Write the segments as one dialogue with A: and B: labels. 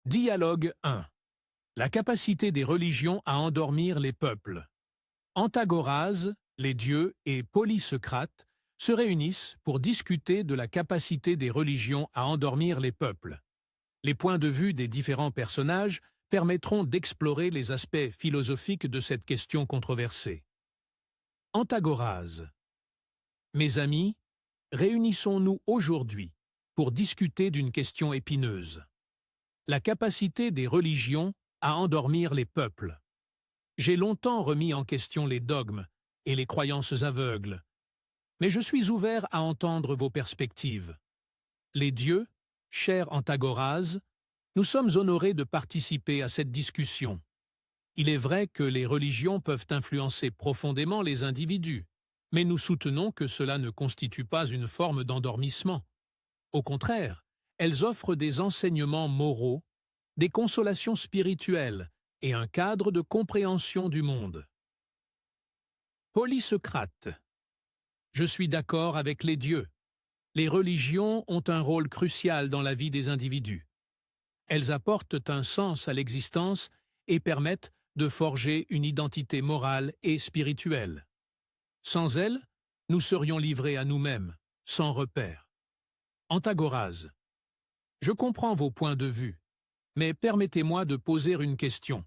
A: Dialogue 1. La capacité des religions à endormir les peuples. Antagorase, les dieux et Polysocrate se réunissent pour discuter de la capacité des religions à endormir les peuples. Les points de vue des différents personnages permettront d'explorer les aspects philosophiques de cette question controversée. Antagorase. Mes amis, réunissons-nous aujourd'hui pour discuter d'une question épineuse. La capacité des religions à endormir les peuples. J'ai longtemps remis en question les dogmes et les croyances aveugles, mais je suis ouvert à entendre vos perspectives. Les dieux, cher Antagorase, nous sommes honorés de participer à cette discussion. Il est vrai que les religions peuvent influencer profondément les individus, mais nous soutenons que cela ne constitue pas une forme d'endormissement. Au contraire, elles offrent des enseignements moraux, des consolations spirituelles et un cadre de compréhension du monde. Polysocrate. Je suis d'accord avec les dieux. Les religions ont un rôle crucial dans la vie des individus. Elles apportent un sens à l'existence et permettent de forger une identité morale et spirituelle. Sans elles, nous serions livrés à nous-mêmes, sans repère. Antagorase. Je comprends vos points de vue, mais permettez-moi de poser une question.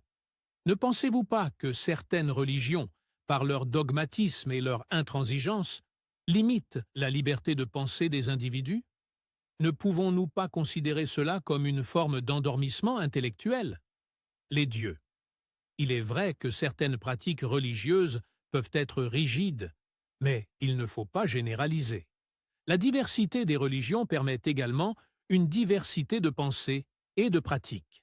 A: Ne pensez-vous pas que certaines religions, par leur dogmatisme et leur intransigeance, limitent la liberté de pensée des individus? Ne pouvons-nous pas considérer cela comme une forme d'endormissement intellectuel? Les dieux. Il est vrai que certaines pratiques religieuses peuvent être rigides, mais il ne faut pas généraliser. La diversité des religions permet également une diversité de pensées et de pratiques.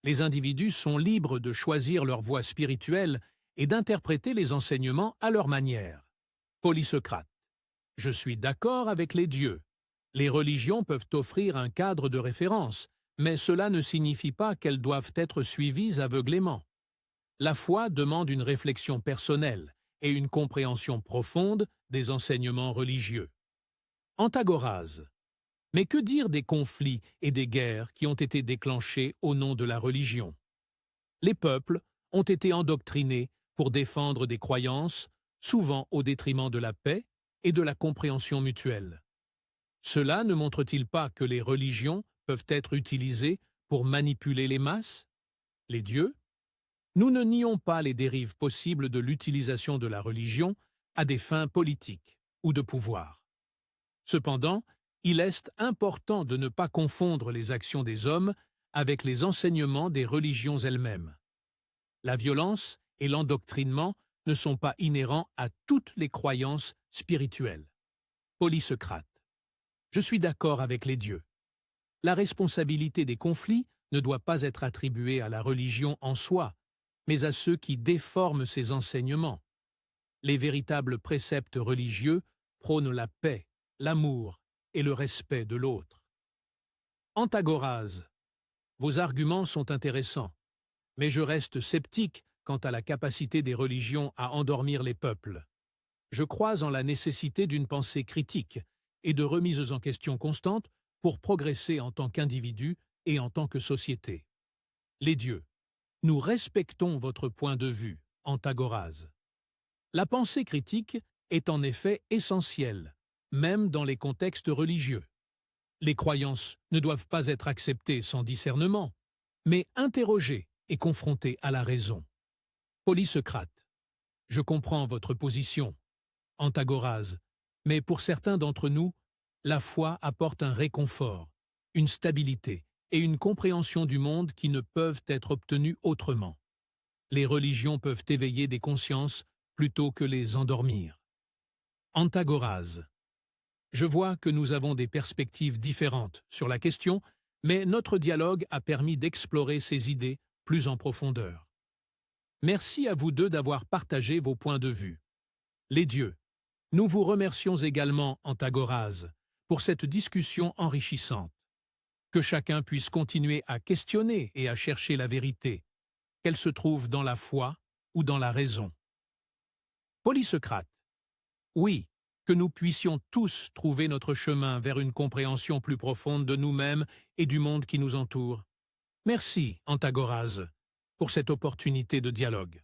A: Les individus sont libres de choisir leur voie spirituelle et d'interpréter les enseignements à leur manière. Polysocrate. Je suis d'accord avec les dieux. Les religions peuvent offrir un cadre de référence, mais cela ne signifie pas qu'elles doivent être suivies aveuglément. La foi demande une réflexion personnelle et une compréhension profonde des enseignements religieux. Antagorase. Mais que dire des conflits et des guerres qui ont été déclenchés au nom de la religion? Les peuples ont été endoctrinés pour défendre des croyances, souvent au détriment de la paix et de la compréhension mutuelle. Cela ne montre-t-il pas que les religions peuvent être utilisées pour manipuler les masses? Les dieux? Nous ne nions pas les dérives possibles de l'utilisation de la religion à des fins politiques ou de pouvoir. Cependant, il est important de ne pas confondre les actions des hommes avec les enseignements des religions elles-mêmes. La violence et l'endoctrinement ne sont pas inhérents à toutes les croyances spirituelles. Polysocrate. Je suis d'accord avec les dieux. La responsabilité des conflits ne doit pas être attribuée à la religion en soi, mais à ceux qui déforment ses enseignements. Les véritables préceptes religieux prônent la paix, l'amour et le respect de l'autre. Antagorase. Vos arguments sont intéressants, mais je reste sceptique quant à la capacité des religions à endormir les peuples. Je crois en la nécessité d'une pensée critique et de remises en question constantes pour progresser en tant qu'individu et en tant que société. Les dieux. Nous respectons votre point de vue, Antagorase. La pensée critique est en effet essentielle, même dans les contextes religieux. Les croyances ne doivent pas être acceptées sans discernement, mais interrogées et confrontées à la raison. Polysocrate. Je comprends votre position, Antagorase, mais pour certains d'entre nous, la foi apporte un réconfort, une stabilité et une compréhension du monde qui ne peuvent être obtenues autrement. Les religions peuvent éveiller des consciences plutôt que les endormir. Antagorase. Je vois que nous avons des perspectives différentes sur la question, mais notre dialogue a permis d'explorer ces idées plus en profondeur. Merci à vous deux d'avoir partagé vos points de vue. Les dieux. Nous vous remercions également, Antagorase, pour cette discussion enrichissante. Que chacun puisse continuer à questionner et à chercher la vérité, qu'elle se trouve dans la foi ou dans la raison. Polysocrate. Oui, que nous puissions tous trouver notre chemin vers une compréhension plus profonde de nous-mêmes et du monde qui nous entoure. Merci, Antagorase, pour cette opportunité de dialogue.